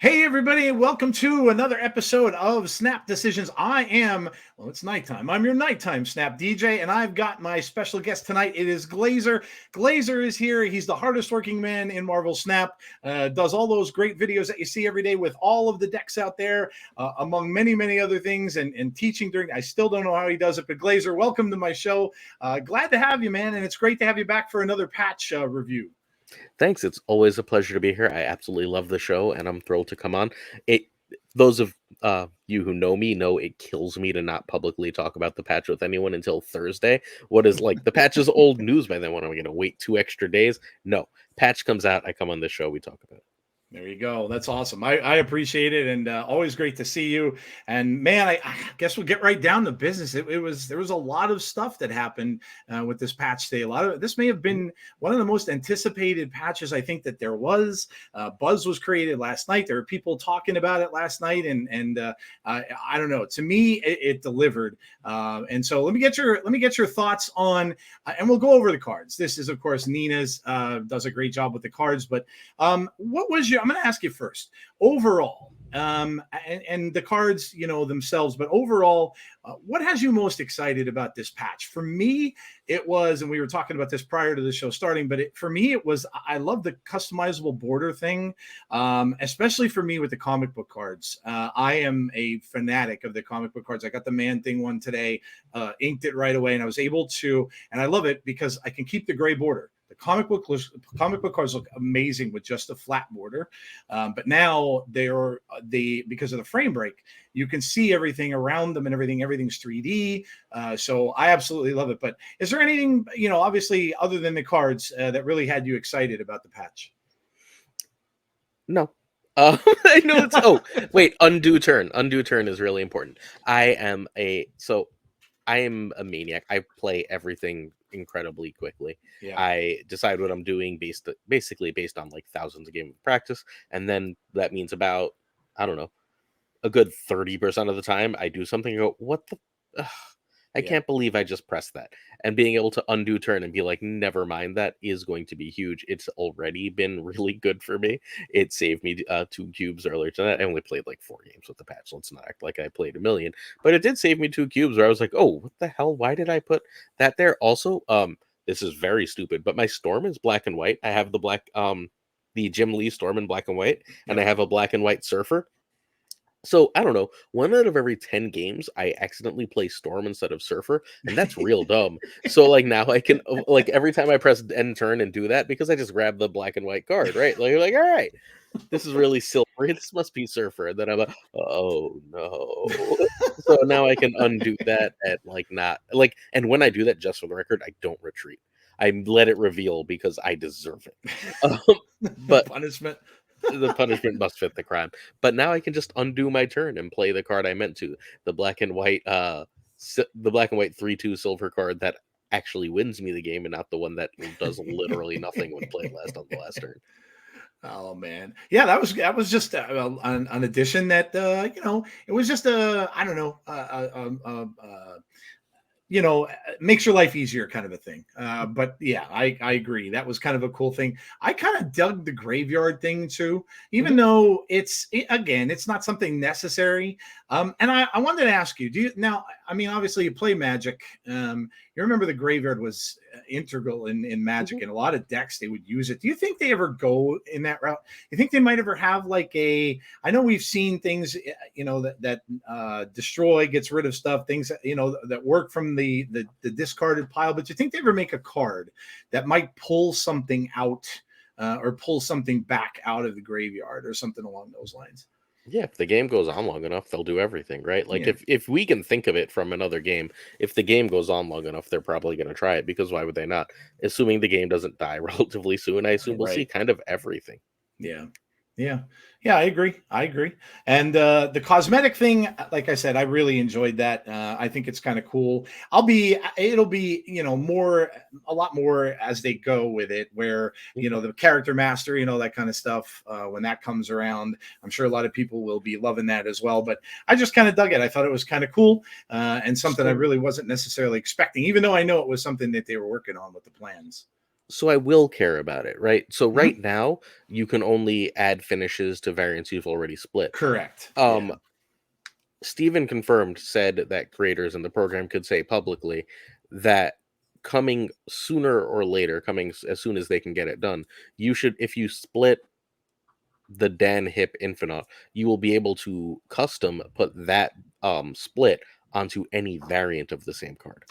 Hey, everybody, and welcome to another episode of Snap Decisions. It's nighttime. I'm your nighttime Snap DJ, and I've got my special guest tonight. It is Glazer. Glazer is here. He's the hardest working man in Marvel Snap, does all those great videos that you see every day with all of the decks out there, among many, many other things, and teaching during. I still don't know how he does it, but Glazer, welcome to my show. Glad to have you, man, and it's great to have you back for another patch review. Thanks. It's always a pleasure to be here. I absolutely love the show, and I'm thrilled to come on. It those of you who know me know it kills me to not publicly talk about the patch with anyone until Thursday. What is like the patch is old news by then? When am I going to wait 2 extra days? No, patch comes out. I come on this show. We talk about it. There you go. That's awesome. I appreciate it, and always great to see you. And man, I guess we'll get right down to business. There was a lot of stuff that happened with this patch today. This may have been one of the most anticipated patches I think that there was. Buzz was created last night. There were people talking about it last night, and I don't know. To me, it delivered. And so let me get your thoughts on, and we'll go over the cards. This is of course Nina's does a great job with the cards, but what was your? I'm going to ask you first. Overall, and the cards, themselves, but overall, what has you most excited about this patch? For me, it was, and we were talking about this prior to the show starting, but for me, it was, I love the customizable border thing, especially for me with the comic book cards. I am a fanatic of the comic book cards. I got the Man Thing one today, inked it right away, and I was able to, and I love it because I can keep the gray border. The comic book cards look amazing with just a flat border, but now because of the frame break, you can see everything around them and everything's 3D. So I absolutely love it. But is there anything, obviously other than the cards, that really had you excited about the patch? No. I know it's. Oh, wait. Undo turn. Undo turn is really important. I am a maniac. I play everything incredibly quickly. Yeah. I decide what I'm doing basically based on like thousands of games of practice, and then that means about, I don't know, a good 30% of the time I do something and go, what the ugh, I can't believe I just pressed that. And being able to undo turn and be like, never mind, that is going to be huge. It's already been really good for me. It saved me 2 cubes earlier tonight. I only played like 4 games with the patch. Let's not act like I played a million. But it did save me 2 cubes where I was like, oh, what the hell? Why did I put that there? Also, this is very stupid, but my storm is black and white. I have the Jim Lee storm in black and white, and I have a black and white surfer. So I don't know. 1 out of every 10 games, I accidentally play Storm instead of Surfer, and that's real dumb. So like now I can like every time I press end turn and do that because I just grab the black and white card, right? Like you're like, all right, this is really silvery. This must be Surfer. And then I'm like, oh no. So now I can undo that at like not like, and when I do that, just for the record, I don't retreat. I let it reveal because I deserve it. But Punishment. the punishment must fit the crime. But now I can just undo my turn and play the card I meant to. The black and white 3/2 silver card that actually wins me the game, and not the one that does literally nothing when played last on the last turn. Oh man, yeah, that was just an addition that it was just I don't know, makes your life easier kind of a thing. But yeah, I agree. That was kind of a cool thing. I kind of dug the graveyard thing too, even though it's not something necessary. And I wanted to ask you, I mean, obviously you play Magic. You remember the graveyard was integral in Magic, and a lot of decks they would use it. Do you think they ever go in that route? You think they might ever have like I know we've seen things, that destroy, gets rid of stuff, things that work from the discarded pile, but do you think they ever make a card that might pull something out, or pull something back out of the graveyard or something along those lines? Yeah, if the game goes on long enough, they'll do everything, right? Like Yeah. if we can think of it from another game, if the game goes on long enough, they're probably going to try it, because why would they not? Assuming the game doesn't die relatively soon, I assume we'll see Right. kind of everything. Yeah. Yeah. Yeah, I agree. And the cosmetic thing, like I said, I really enjoyed that. I think it's kind of cool. It'll be, a lot more as they go with it, where, the character master, that kind of stuff, when that comes around, I'm sure a lot of people will be loving that as well. But I just kind of dug it. I thought it was kind of cool, and something I really wasn't necessarily expecting, even though I know it was something that they were working on with the plans. So I will care about it, right? So Mhm. right now, you can only add finishes to variants you've already split. Correct. Yeah. Um, Steven confirmed said that creators in the program could say publicly that coming sooner or later, as soon as they can get it done, you should, if you split the Dan Hip Infinite, you will be able to custom put that split onto any variant of the same card.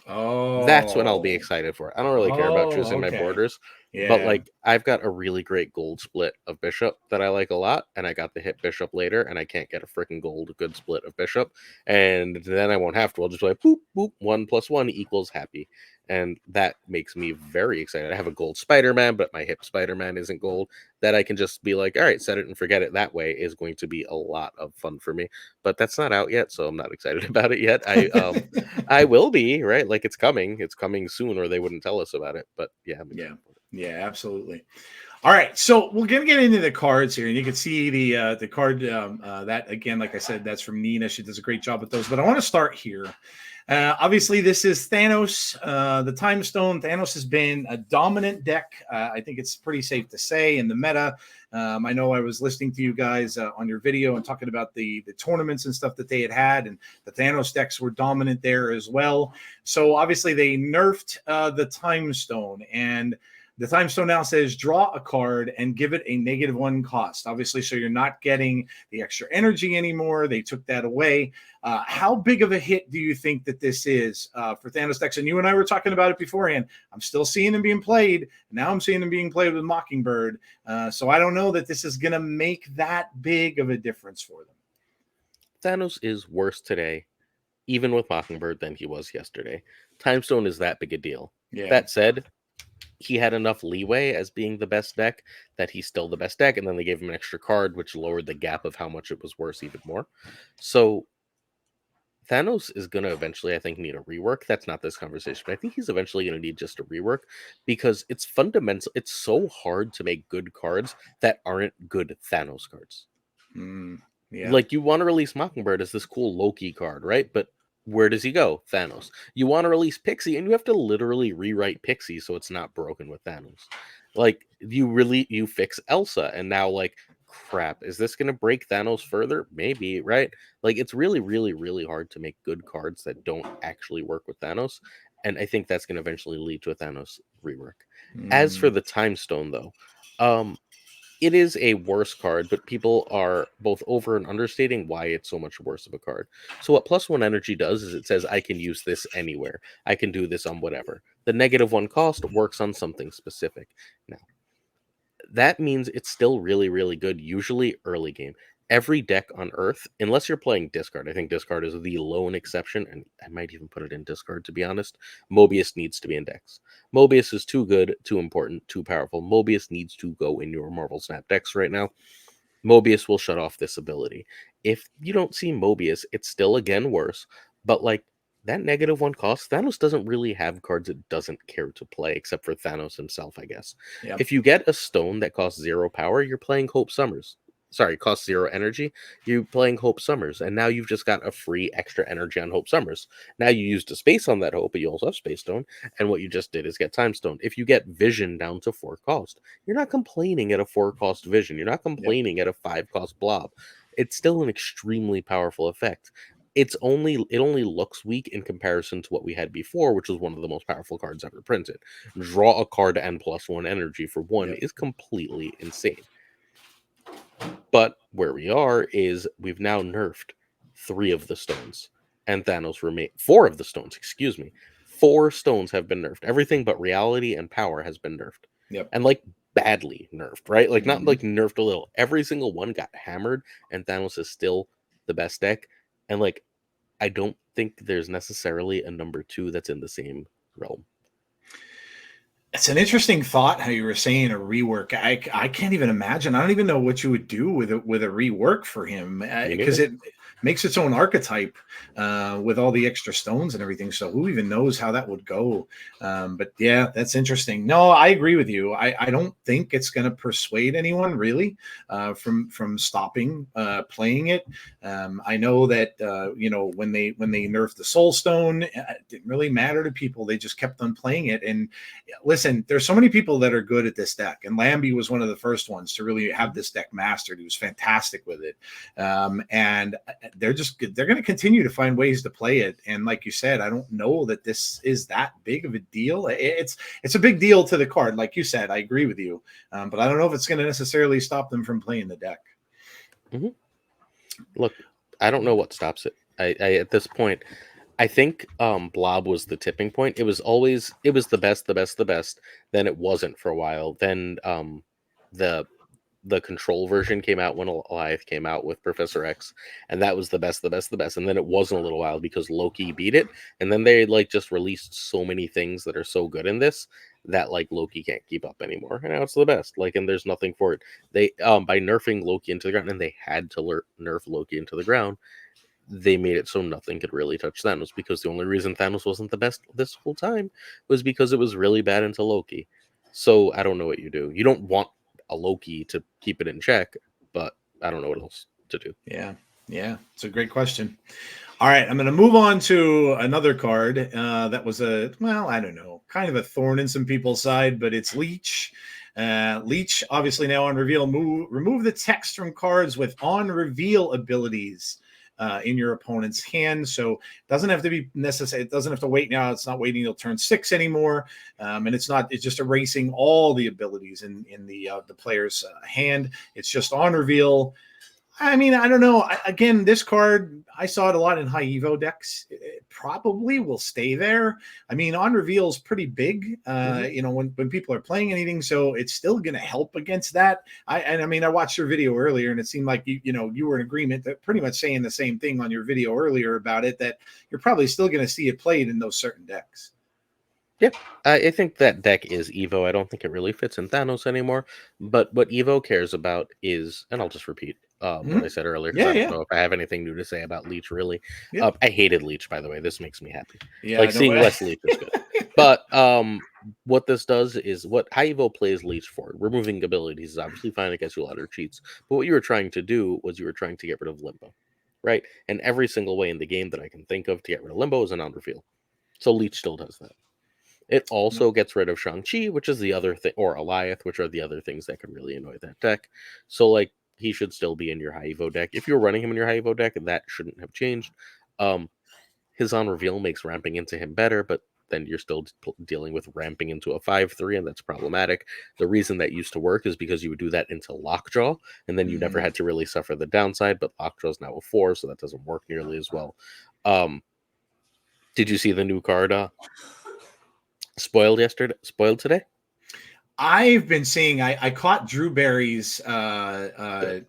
That's when I'll be Oh. excited for it. I don't really care about Oh, choosing my okay. borders, but Yeah. like I've got a really great gold split of Bishop that I like a lot, and I got the hit Bishop later, and I can't get a freaking gold good split of Bishop, and then I won't have to. I'll just be like boop boop 1 + 1 = happy, and that makes me very excited. I have a gold Spider-Man, but my hip Spider-Man isn't gold. That I can just be like, all right, set it and forget it. That way is going to be a lot of fun for me. But that's not out yet, so I'm not excited about it yet. I will be, right? Like it's coming. It's coming soon, or they wouldn't tell us about it. But yeah, I'm Yeah. excited for it. Yeah, absolutely. All right, so we're gonna get into the cards here, and you can see the card that again, like I said, that's from Nina. She does a great job with those. But I want to start here. Obviously, this is Thanos, the Time Stone. Thanos has been a dominant deck. I think it's pretty safe to say in the meta. I know I was listening to you guys on your video and talking about the tournaments and stuff that they had, and the Thanos decks were dominant there as well. So obviously, they nerfed the Time Stone, and the Time Stone now says draw a card and give it a -1 cost. Obviously, so you're not getting the extra energy anymore. They took that away. How big of a hit do you think that this is for Thanos decks? And you and I were talking about it beforehand. I'm still seeing them being played. Now I'm seeing them being played with Mockingbird. So I don't know that this is going to make that big of a difference for them. Thanos is worse today, even with Mockingbird, than he was yesterday. Timestone is that big a deal. Yeah. That said, he had enough leeway as being the best deck that he's still the best deck, and then they gave him an extra card, which lowered the gap of how much it was worse even more. So Thanos is going to eventually, I think, need a rework. That's not this conversation, but I think he's eventually going to need just a rework because it's fundamental. It's so hard to make good cards that aren't good Thanos cards. Yeah. Like, you want to release Mockingbird as this cool Loki card, right? But where does he go? Thanos. You want to release Pixie, and you have to literally rewrite Pixie so it's not broken with Thanos. Like, you fix Elsa, and now, like, crap, is this going to break Thanos further? Maybe, right? Like, it's really, really, really hard to make good cards that don't actually work with Thanos, and I think that's going to eventually lead to a Thanos rework. As for Mm. the Time Stone, though, it is a worse card, but people are both over and understating why it's so much worse of a card. So what +1 energy does is it says I can use this anywhere. I can do this on whatever. The -1 cost works on something specific. Now, that means it's still really, really good, usually early game. Every deck on Earth, unless you're playing discard, I think discard is the lone exception, and I might even put it in discard to be honest. Mobius needs to be in decks. Mobius is too good, too important, too powerful. Mobius needs to go in your Marvel Snap decks right now. Mobius will shut off this ability. If you don't see Mobius, it's still again worse, but like that -1 cost, Thanos doesn't really have cards it doesn't care to play, except for Thanos himself, I guess. Yep. If you get a stone that costs 0 power, you're playing Hope Summers. Sorry, costs 0 energy, you're playing Hope Summers, and now you've just got a free extra energy on Hope Summers. Now you used a space on that Hope, but you also have Space Stone, and what you just did is get Time Stone. If you get Vision down to 4 cost, you're not complaining at a 4 cost Vision, you're not Yep. complaining at a 5 cost Blob. It's still an extremely powerful effect. It only looks weak in comparison to what we had before, which was one of the most powerful cards ever printed. Draw a card and +1 energy for 1 Yep. is completely insane. But where we are is we've now nerfed 3 of the stones, and Thanos remain 4 of the stones, excuse me. 4 stones have been nerfed. Everything but reality and power has been nerfed. Yep. And like badly nerfed, right? Like not Mhm. like nerfed a little. Every single one got hammered, and Thanos is still the best deck. And like I don't think there's necessarily a number 2 that's in the same realm. It's an interesting thought how you were saying a rework. I can't even imagine. I don't even know what you would do with a rework for him Me because neither. it makes its own archetype with all the extra stones and everything. So who even knows how that would go? But yeah, that's interesting. No, I agree with you. I don't think it's going to persuade anyone really from stopping playing it. I know that when they nerfed the Soul Stone, it didn't really matter to people. They just kept on playing it. And listen, there's so many people that are good at this deck, and Lambie was one of the first ones to really have this deck mastered. He was fantastic with it, and they're going to continue to find ways to play it. And like you said, I don't know that this is that big of a deal. It's a big deal to the card, like you said. I agree with you, but I don't know if it's going to necessarily stop them from playing the deck. Mm-hmm. Look, I don't know what stops it. I at this point, I think Blob was the tipping point. It was the best. Then it wasn't for a while. Then the control version came out when Goliath came out with Professor X, and that was the best. And then it wasn't a little while because Loki beat it, and then they like just released so many things that are so good in this that like Loki can't keep up anymore. And now it's the best. Like, and there's nothing for it. They by nerfing Loki into the ground, and they had to nerf Loki into the ground. They made it so nothing could really touch Thanos, because the only reason Thanos wasn't the best this whole time was because it was really bad into Loki. So I don't know what you do. You don't want a Loki to keep it in check, but I don't know what else to do. Yeah, it's a great question. All right, I'm going to move on to another card that was I don't know, kind of a thorn in some people's side, but it's Leech. Leech, obviously now on reveal, remove the text from cards with on reveal abilities in your opponent's hand. So it doesn't have to be necessary. It doesn't have to wait now. It's not waiting till turn 6 anymore. And it's just erasing all the abilities in the player's hand. It's just on reveal. I mean, I don't know. Again, this card, I saw it a lot in high Evo decks. It probably will stay there. I mean, on reveal is pretty big, when people are playing anything, so it's still going to help against that. I watched your video earlier, and it seemed like you were in agreement, that pretty much saying the same thing on your video earlier about it, that you're probably still going to see it played in those certain decks. Yeah, I think that deck is Evo. I don't think it really fits in Thanos anymore. But what Evo cares about is, and I'll just repeat what I said earlier, because I don't know if I have anything new to say about Leech, really. Yeah. I hated Leech, by the way. This makes me happy. Yeah, like seeing less Leech is good. But what this does is, what high Evo plays Leech for, removing abilities is obviously fine. It gets you a lot of cheats. But what you were trying to do was you were trying to get rid of Limbo, right? And every single way in the game that I can think of to get rid of Limbo is an on-reveal. So Leech still does that. It also gets rid of Shang-Chi, which is the other thing, or Goliath, which are the other things that can really annoy that deck. So, like, he should still be in your high Evo deck. If you're running him in your high Evo deck, that shouldn't have changed. His on-reveal makes ramping into him better, but then you're still dealing with ramping into a 5/3, and that's problematic. The reason that used to work is because you would do that into Lockjaw, and then you never had to really suffer the downside, but Lockjaw is now a 4, so that doesn't work nearly as well. Did you see the new card spoiled today? I've been seeing, I caught Drew Barry's data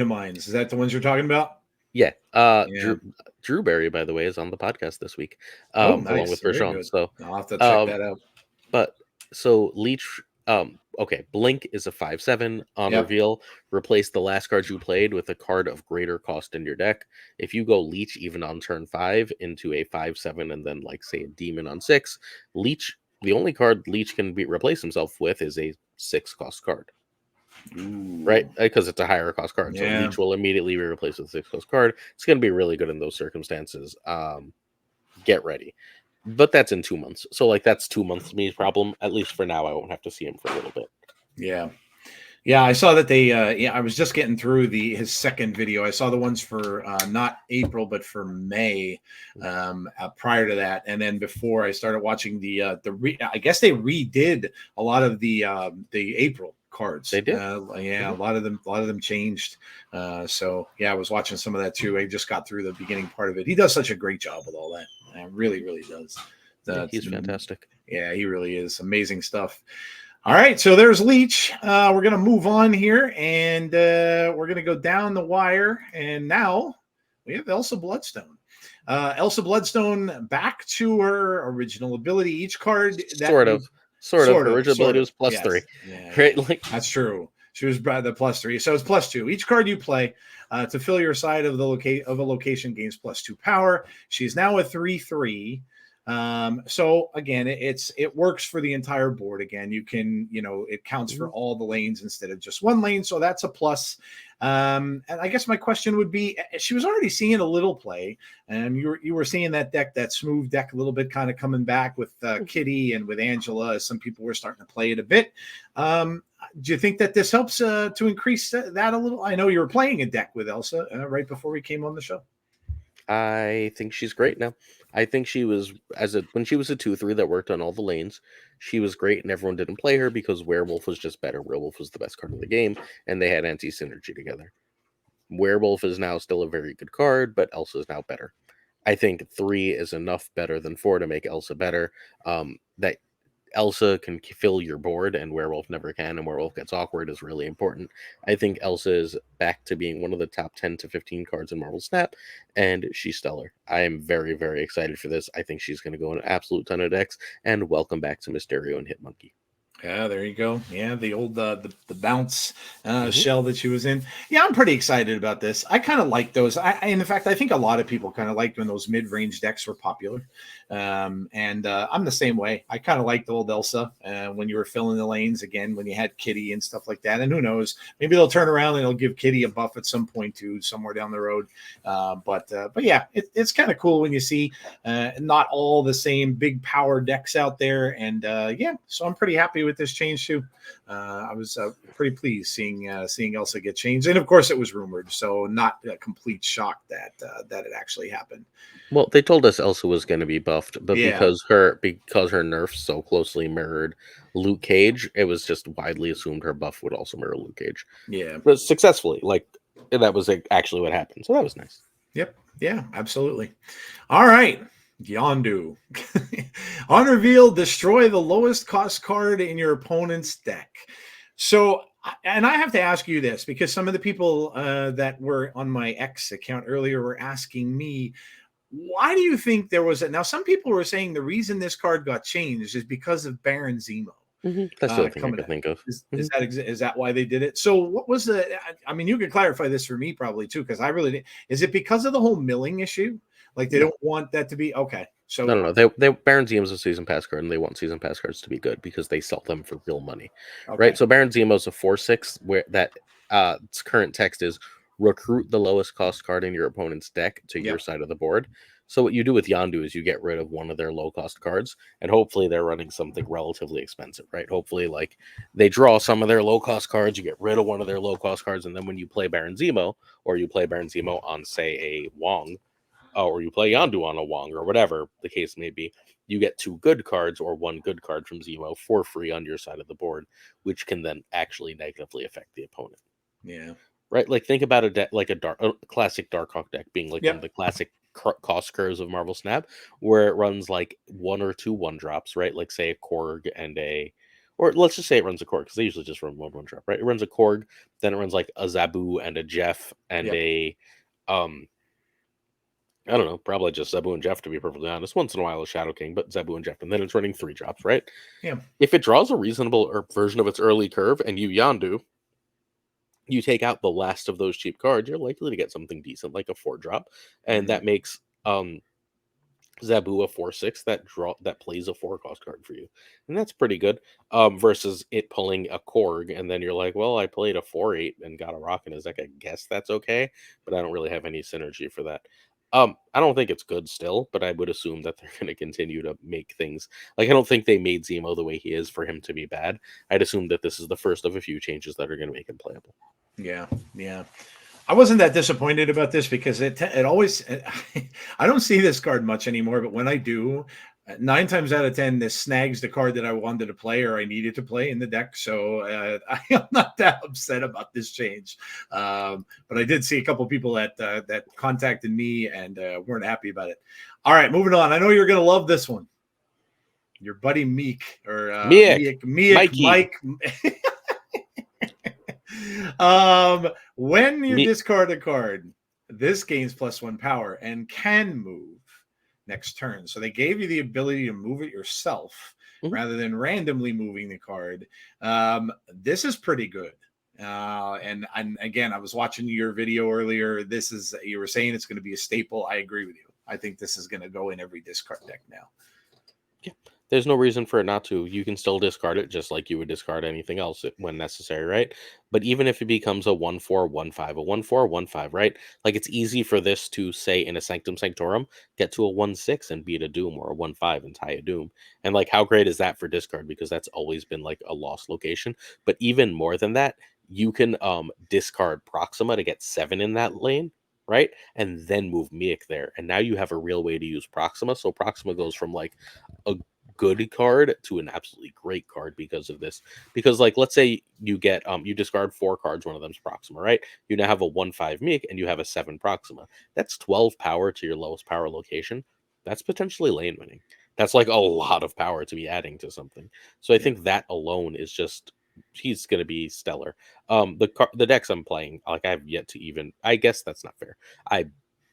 mines. Is that the ones you're talking about? Yeah. Drew Barry, by the way, is on the podcast this week, nice. along with Bergeron. So I'll have to check that out. But so Leech, Blink is a 5/7 on reveal. Replace the last card you played with a card of greater cost in your deck. If you go Leech even on turn 5 into a 5/7, and then like say a demon on 6, Leech, the only card Leech can replace himself with is a 6 cost card. Ooh. Right? Because it's a higher cost card. So Leech will immediately be replaced with a 6 cost card. It's going to be really good in those circumstances. Get ready. But that's in 2 months. So, like, that's 2 months me's problem. At least for now, I won't have to see him for a little bit. Yeah. Yeah, I saw that they, I was just getting through his second video. I saw the ones for not April, but for May prior to that. And then before I started watching I guess they redid a lot of the April cards. They did. A lot of them changed. So yeah, I was watching some of that too. I just got through the beginning part of it. He does such a great job with all that. Really, really does. He's fantastic. Yeah, he really is. Amazing stuff. All right, so there's Leech. We're going to move on here, and we're going to go down the wire. And now we have Elsa Bloodstone. Elsa Bloodstone back to her original ability. Each card sort of. Her original ability was +3. Yeah, right? Like, that's true. She was by the +3, so it's +2. Each card you play to fill your side of a location gains +2 power. She's now a 3/3. So again, it works for the entire board. Again, you can, it counts for all the lanes instead of just one lane. So that's a plus. And I guess my question would be, she was already seeing a little play, and you were seeing that deck, that smooth deck, a little bit kind of coming back with Kitty and with Angela, as some people were starting to play it a bit. Do you think that this helps to increase that a little? I know you were playing a deck with Elsa right before we came on the show. I think she's great now. I think she was when she was a 2/3 that worked on all the lanes, she was great, and everyone didn't play her because Werewolf was just better. Werewolf was the best card in the game, and they had anti-synergy together. Werewolf is now still a very good card, but Elsa is now better. I think 3 is enough better than 4 to make Elsa better. That Elsa can fill your board and Werewolf never can, and Werewolf gets awkward is really important. I think Elsa is back to being one of the top 10 to 15 cards in Marvel Snap, and she's stellar. I am very, very excited for this. I think she's going to go in an absolute ton of decks, and welcome back to Mysterio and Hitmonkey. Yeah, there you go. Yeah, the old the bounce shell that she was in. Yeah, I'm pretty excited about this. I kind of like those. In fact, I think a lot of people kind of liked when those mid-range decks were popular. And I'm the same way. I kind of liked the old Elsa when you were filling the lanes again, when you had Kitty and stuff like that. And who knows, maybe they'll turn around and they'll give Kitty a buff at some point too, somewhere down the road. But yeah, it's kind of cool when you see not all the same big power decks out there. And yeah, so I'm pretty happy with this change too. I was pretty pleased seeing Elsa get changed, and of course it was rumored, so not a complete shock that it actually happened. Well, they told us Elsa was going to be buffed, but Yeah. because her nerf so closely mirrored Luke Cage, it was just widely assumed her buff would also mirror Luke Cage. Yeah, but successfully, that was actually what happened. So that was nice. Yep. Yeah, absolutely. All right. Yondu. On reveal, destroy the lowest cost card in your opponent's deck. So, and I have to ask you this, because some of the people that were on my X account earlier were asking me, why do you think there was now some people were saying the reason this card got changed is because of Baron Zemo. That's the only thing I can think of. Is that why they did it? So what was I mean, you could clarify this for me probably too, because I really didn't. Is it because of the whole milling issue? Like they don't want that to be okay. So no. They Baron Zemo is a season pass card, and they want season pass cards to be good because they sell them for real money, right? So Baron Zemo is a 4/6 where that its current text is recruit the lowest cost card in your opponent's deck to your side of the board. So what you do with Yandu is you get rid of one of their low cost cards, and hopefully they're running something relatively expensive, right? Hopefully, like they draw some of their low cost cards, you get rid of one of their low cost cards, and then when you play Baron Zemo, or you play Baron Zemo on, say, a Wong, or you play Yandu on a Wong, or whatever the case may be, you get 2 good cards or 1 good card from Zemo for free on your side of the board, which can then actually negatively affect the opponent. Yeah. Right? Like, think about a deck like a classic Darkhawk deck being like one of the classic cost curves of Marvel Snap, where it runs like 1 or 2 1-drops, right? Like, say, a Korg and or let's just say it runs a Korg, because they usually just run 1 1-drop, right? It runs a Korg, then it runs like a Zabu and a Jeff and a I don't know, probably just Zebu and Jeff, to be perfectly honest. Once in a while a Shadow King, but Zebu and Jeff, and then it's running 3 drops, right? Yeah. If it draws a reasonable version of its early curve and you Yandu, you take out the last of those cheap cards, you're likely to get something decent, like a 4-drop, and that makes Zabu a 4/6 that plays a 4-cost card for you, and that's pretty good. Versus it pulling a Korg, and then you're like, well, I played a 4/8 and got a rock in his deck. I guess that's okay, but I don't really have any synergy for that. I don't think it's good still, but I would assume that they're going to continue to make things like I don't think they made Zemo the way he is for him to be bad. I'd assume that this is the first of a few changes that are going to make him playable. Yeah. I wasn't that disappointed about this because it always I don't see this card much anymore, but when I do, 9 times out of 10 this snags the card that I wanted to play or I needed to play in the deck. So I am not that upset about this change. But I did see a couple people that contacted me and weren't happy about it. All right, moving on. I know you're going to love this one. Your buddy Meek or Miek, Mike. When you discard a card, this gains +1 power and can move next turn. So they gave you the ability to move it yourself rather than randomly moving the card. This is pretty good. And again, I was watching your video earlier. You were saying it's going to be a staple. I agree with you. I think this is going to go in every discard deck now. Yeah. There's no reason for it not to. You can still discard it just like you would discard anything else when necessary, right? But even if it becomes a 1/4, 1/5, a 1/4, 1/5, right? Like it's easy for this to say in a Sanctum Sanctorum, get to a 1/6 and beat a Doom, or a 1/5 and tie a Doom. And like how great is that for discard? Because that's always been like a lost location. But even more than that, you can discard Proxima to get 7 in that lane, right? And then move Miek there. And now you have a real way to use Proxima. So Proxima goes from like a good card to an absolutely great card because of this. Because like let's say you get you discard 4 cards, one of them's Proxima, right? You now have a 1/5 Meek and you have a 7 Proxima. That's 12 power to your lowest power location. That's potentially lane winning. That's like a lot of power to be adding to something. So I Yeah. think that alone is just, he's going to be stellar. The decks I'm playing, like I have yet to even, I guess that's not fair. I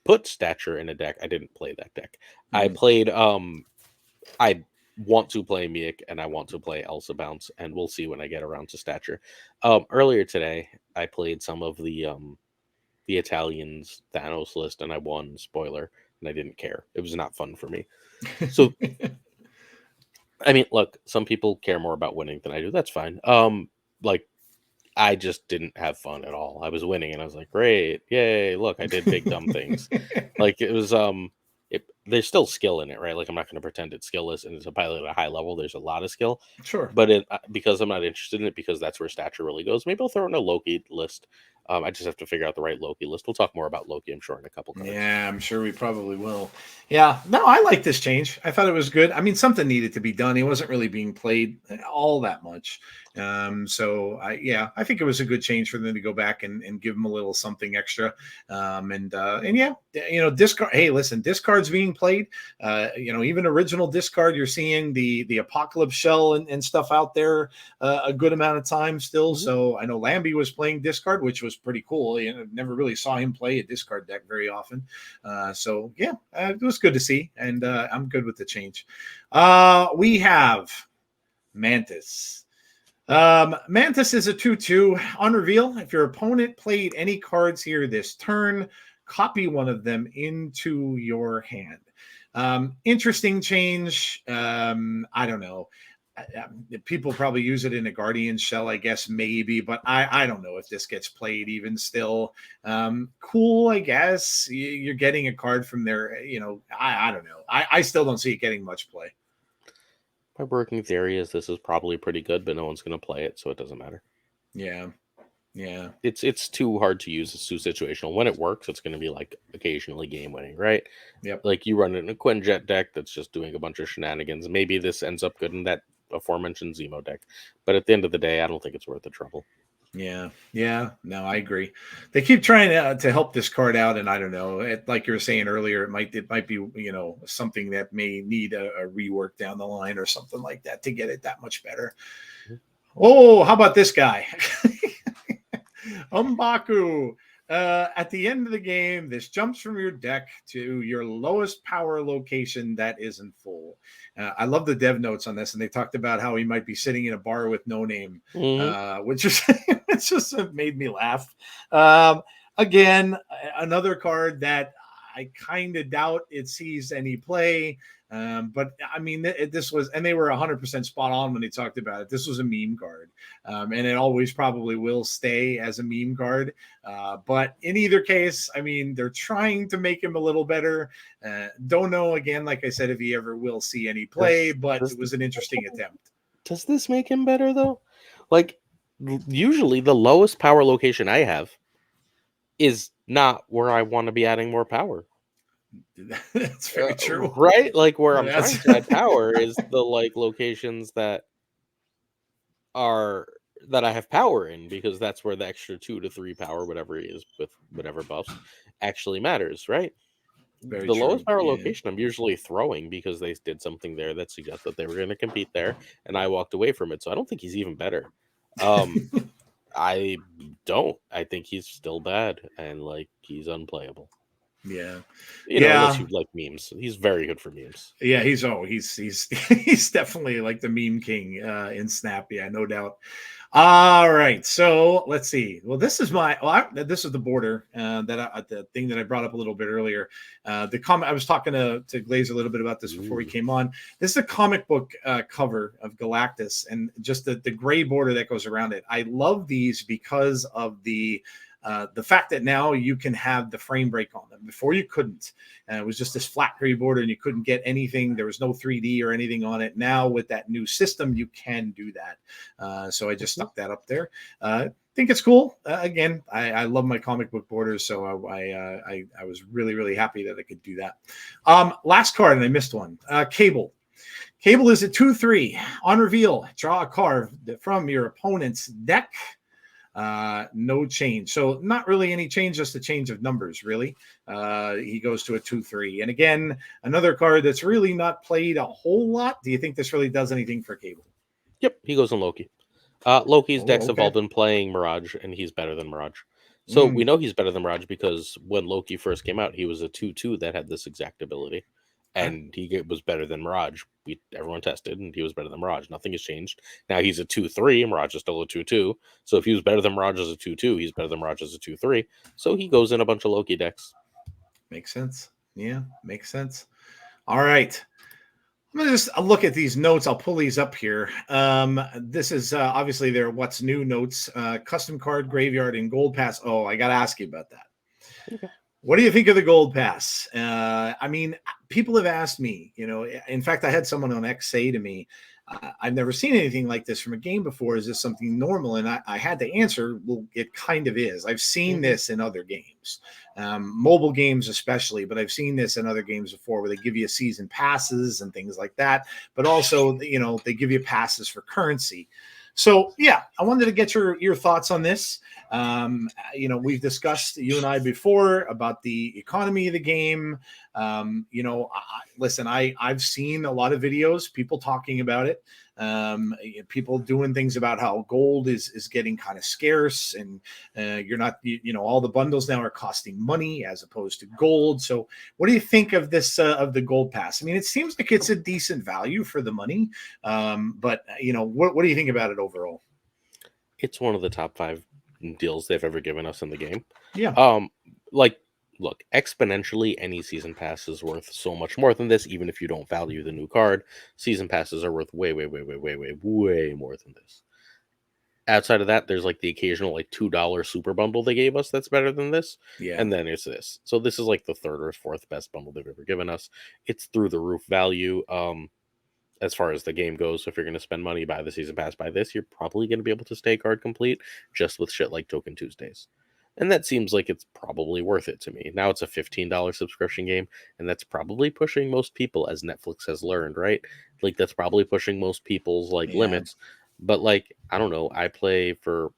put Stature in a deck. I didn't play that deck. I Mhm. played I want to play Miek and I want to play Elsa Bounce, and we'll see when I get around to Stature. Earlier today, I played some of the Italians Thanos list, and I won. Spoiler, and I didn't care. It was not fun for me. So, I mean, look, some people care more about winning than I do. That's fine. Like I just didn't have fun at all. I was winning, and I was like, great, yay! Look, I did big dumb things. Like it was there's still skill in it, right? Like I'm not going to pretend it's skillless, and it's a pilot at a high level. There's a lot of skill, Sure. but because I'm not interested in it, because that's where Stature really goes. Maybe I'll throw in a Loki list. I just have to figure out the right Loki list. We'll talk more about Loki, I'm sure, in a couple cards. Yeah, I'm sure we probably will. Yeah, no, I like this change. I thought it was good. I mean, something needed to be done. He wasn't really being played all that much. So yeah, I think it was a good change for them to go back and give him a little something extra. And yeah, discard. Hey, listen, discards being played. Even original discard, you're seeing the Apocalypse Shell and stuff out there a good amount of time still. Mhm. So I know Lambie was playing discard, which was pretty cool. Never really saw him play a discard deck very often. So yeah, it was good to see, and I'm good with the change. We have Mantis. Mantis is a 2/2 on reveal. If your opponent played any cards here this turn, copy one of them into your hand. Interesting change. I don't know. People probably use it in a Guardian Shell, I guess, maybe, but I don't know if this gets played even still. Cool, I guess. You're getting a card from there. I don't know. I still don't see it getting much play. My working theory is this is probably pretty good, but no one's going to play it, so it doesn't matter. Yeah. Yeah. It's too hard to use. It's too situational. When it works, it's going to be like occasionally game winning, right? Yep. Like you run it in a Quinjet deck that's just doing a bunch of shenanigans. Maybe this ends up good in that aforementioned Zemo deck, but at the end of the day, I don't think it's worth the trouble. Yeah, yeah, no, I agree. They keep trying to help this card out, and I don't know. Like you were saying earlier, it might be something that may need a rework down the line or something like that to get it that much better. Mhm. Oh, how about this guy, Umbraku? At the end of the game, this jumps from your deck to your lowest power location that isn't full. I love the dev notes on this, and they talked about how he might be sitting in a bar with no name, Mhm. which is it's just made me laugh. Again, another card that I kind of doubt it sees any play. But I mean, this was, and they were 100% spot on when they talked about it. This was a meme card, and it always probably will stay as a meme card. But in either case, I mean, they're trying to make him a little better. Don't know, again, like I said, if he ever will see any play, but Does it was an interesting attempt. does this make him better though? Like usually the lowest power location I have is not where I want to be adding more power. That's very true. Right? Like where I'm trying That's to add power is the like locations are that I have power in, because that's where the extra 2 to 3 power, whatever it is with whatever buffs, actually matters, right? very The true. lowest power Yeah. location I'm usually throwing because they did something there that suggests that they were going to compete there, and I walked away from it. So I don't think he's even better. Um, I don't. I think he's still bad and like he's unplayable. Yeah. Unless Yeah. you like memes, he's very good for memes. Yeah, he's he's definitely like the meme king in Snap. Yeah, no doubt. All right, so let's see. Well, this is this is the border the thing that I brought up a little bit earlier. The comic I was talking to Glazer a little bit about this before we came on. This is a comic book cover of Galactus, and just the gray border that goes around it. I love these because of the fact that now you can have the frame break on them. Before you couldn't. It was just this flat gray border and you couldn't get anything. There was no 3D or anything on it. Now with that new system, you can do that. So I just stuck that up there. I think it's cool. Again, I love my comic book borders, so I was really, really happy that I could do that. Last card, and I missed one. Cable. Cable is a 2/3. On reveal, draw a card from your opponent's deck. No change, so not really any change, just a change of numbers. Really, he goes to a 2/3, and again, another card that's really not played a whole lot. Do you think this really does anything for Cable? Yep, he goes on Loki. Loki's decks have okay. all been playing Mirage, and he's better than Mirage. So we know he's better than Mirage because when Loki first came out, he was a 2/2 that had this exact ability, and he was better than Mirage. Everyone tested, and he was better than Mirage. Nothing has changed. Now he's a 2/3. Mirage is still a 2/2. So if he was better than Mirage as a 2/2, he's better than Mirage as a 2/3. So he goes in a bunch of Loki decks. Makes sense. Yeah, makes sense. All right. I'm going to just look at these notes. I'll pull these up here. This is obviously their what's new notes. Custom card, graveyard, and gold pass. Oh, I got to ask you about that. Okay. What do you think of the gold pass? I mean, people have asked me, in fact, I had someone on X say to me, I've never seen anything like this from a game before. Is this something normal? And I had to answer, well, it kind of is. I've seen this in other games, mobile games especially, but I've seen this in other games before where they give you season passes and things like that. But also, they give you passes for currency. So, yeah, I wanted to get your thoughts on this. We've discussed, you and I, before about the economy of the game. Listen, I've seen a lot of videos, people talking about it, people doing things about how gold is getting kind of scarce, and you're not, all the bundles now are costing money as opposed to gold. So what do you think of this, of the gold pass? I mean, it seems like it's a decent value for the money. But what do you think about it overall? It's one of the top 5 deals they've ever given us in the game. Yeah. Look, exponentially, any season pass is worth so much more than this, even if you don't value the new card. Season passes are worth way, way, way, way, way, way, way more than this. Outside of that, there's like the occasional $2 super bundle they gave us that's better than this. Yeah. And then it's this. So this is like the 3rd or 4th best bundle they've ever given us. It's through the roof value. As far as the game goes, so if you're going to spend money, buy the season pass, buy this, you're probably going to be able to stay card complete just with shit like Token Tuesdays. And that seems like it's probably worth it to me. Now it's a $15 subscription game, and that's probably pushing most people, as Netflix has learned, right? Like, that's probably pushing most people's limits. But I don't know, I play for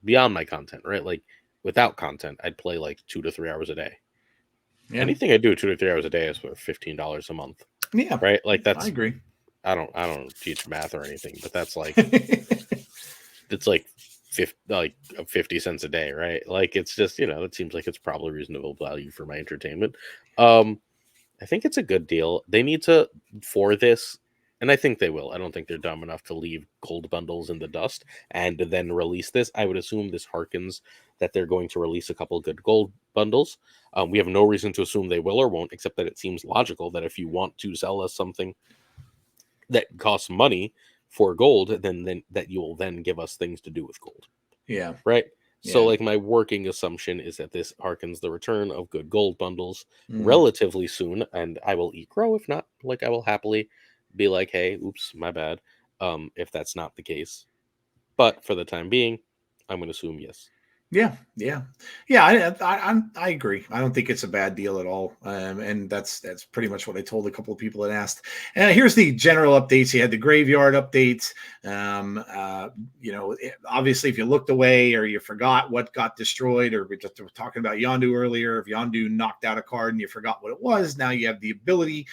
beyond my content, right? Like, without content, I'd play 2 to 3 hours a day. Yeah. Anything I do 2 to 3 hours a day is for $15 a month. Yeah. Right? That's, I agree. I don't teach math or anything, but that's it's 50 cents a day, right? It's just, it seems like it's probably reasonable value for my entertainment. I think it's a good deal. They need to, for this, and I think they will. I don't think they're dumb enough to leave gold bundles in the dust and then release this. I would assume this harkens that they're going to release a couple good gold bundles. We have no reason to assume they will or won't, except that it seems logical that if you want to sell us something that costs money for gold, then that you will then give us things to do with gold. Yeah. Right. Yeah. So my working assumption is that this harkens the return of good gold bundles relatively soon, and I will eat crow if not. I will happily be like, hey, oops, my bad. If that's not the case. But for the time being, I'm going to assume yes. Yeah. I agree. I don't think it's a bad deal at all, and that's pretty much what I told a couple of people that asked. Here's the general updates. You had the graveyard updates. Obviously, if you looked away or you forgot what got destroyed, or we were talking about Yandu earlier. If Yandu knocked out a card and you forgot what it was, now you have the ability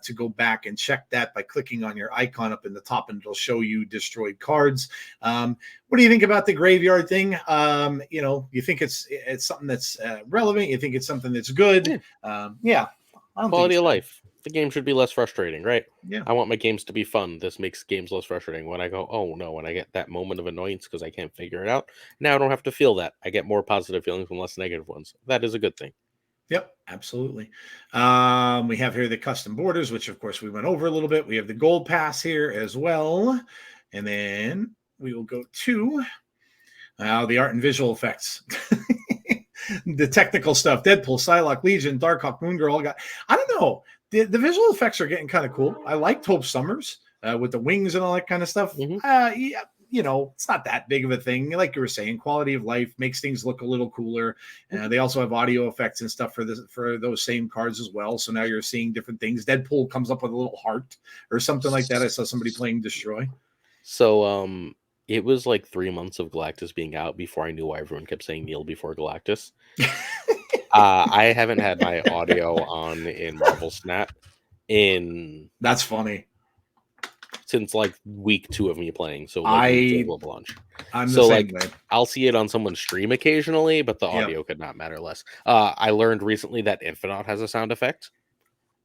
to go back and check that by clicking on your icon up in the top, and it'll show you destroyed cards. What do you think about the graveyard thing? You think it's something that's relevant? You think it's something that's good? Yeah. Yeah. Quality of life. the game should be less frustrating, right? Yeah. I want my games to be fun. This makes games less frustrating. When I go, oh no, when I get that moment of annoyance because I can't figure it out, now I don't have to feel that. I get more positive feelings and less negative ones. That is a good thing. Yep, absolutely. We have here the custom borders, which of course we went over a little bit. We have the gold pass here as well. And then we will go to the art and visual effects. The technical stuff. Deadpool, Psylocke, Legion, Darkhawk, Moon Girl. I don't know. The visual effects are getting kind of cool. I liked Hope Summers with the wings and all that kind of stuff. Yeah, it's not that big of a thing. Like you were saying, quality of life makes things look a little cooler. They also have audio effects and stuff for those same cards as well. So now you're seeing different things. Deadpool comes up with a little heart or something like that. I saw somebody playing Destroy. So it was like 3 months of Galactus being out before I knew why everyone kept saying kneel before Galactus. I haven't had my audio on in Marvel Snap That's funny. Since like week 2 of me playing. So global launch. I'm the same way. I'll see it on someone's stream occasionally, but the audio could not matter less. I learned recently that Infinite has a sound effect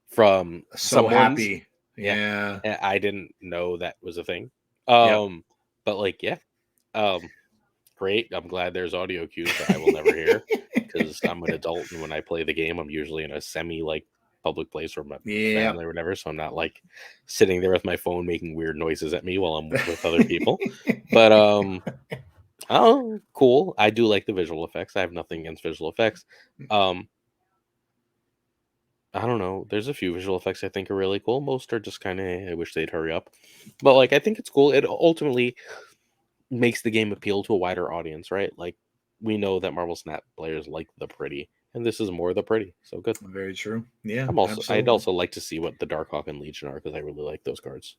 from happy. Yeah. I didn't know that was a thing. But like, great. I'm glad there's audio cues that I will never hear because I'm an adult, and when I play the game, I'm usually in a semi like public place or my family or whatever, so I'm not like sitting there with my phone making weird noises at me while I'm with other people. But oh, cool. I do like the visual effects. I have nothing against visual effects. I don't know. There's a few visual effects I think are really cool. Most are just kind of, I wish they'd hurry up. But like, I think it's cool. It ultimately makes the game appeal to a wider audience, right? Like, we know that Marvel Snap players like the pretty, and this is more the pretty. So good. Very true. Yeah. I'd also like to see what the Darkhawk and Legion are because I really like those cards.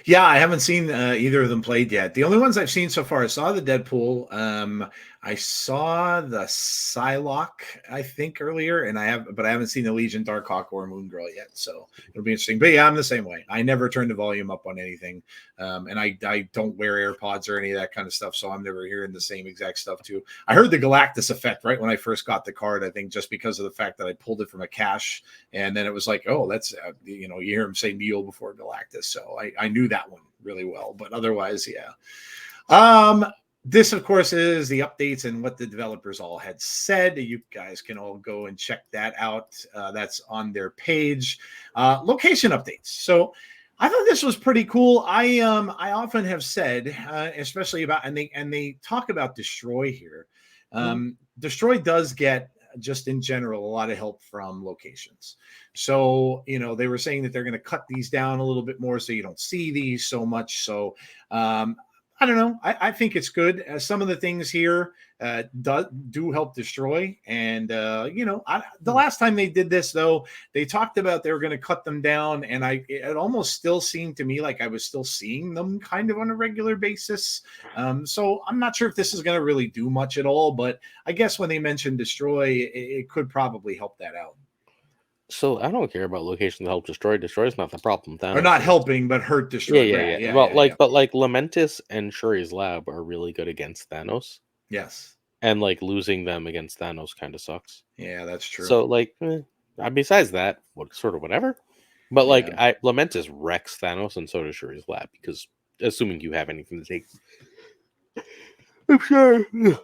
Yeah, I haven't seen either of them played yet. The only ones I've seen so far, I saw the Deadpool. I saw the Psylocke, I think earlier, but I haven't seen the Legion, Darkhawk, or Moon Girl yet. So it'll be interesting. But yeah, I'm the same way. I never turn the volume up on anything, and I don't wear AirPods or any of that kind of stuff. So I'm never hearing the same exact stuff too. I heard the Galactus effect right when I first got the card. I think just because of the fact that I pulled it from a cache, and then it was like, oh, that's you hear him say kneel before Galactus. So I knew that one really well, but otherwise, yeah. This, of course, is the updates and what the developers all had said. You guys can all go and check that out. That's on their page. Location updates. So I thought this was pretty cool. I often have said, especially about, and they talk about Destroy here. Destroy does get, just in general, a lot of help from locations. So, they were saying that they're going to cut these down a little bit more so you don't see these so much. So, I don't know. I think it's good. Some of the things here do help Destroy. And, the last time they did this, though, they talked about they were going to cut them down. And it almost still seemed to me like I was still seeing them kind of on a regular basis. So I'm not sure if this is going to really do much at all. But I guess when they mentioned Destroy, it could probably help that out. So I don't care about locations to help Destroy. Destroy's not the problem. Thanos or not helping, but hurt Destroy. Yeah. Well, but Lamentis and Shuri's Lab are really good against Thanos. Yes. And like losing them against Thanos kind of sucks. Yeah, that's true. So besides that, sort of whatever. But Lamentis wrecks Thanos, and so does Shuri's Lab, because assuming you have anything to take. I'm sorry. No,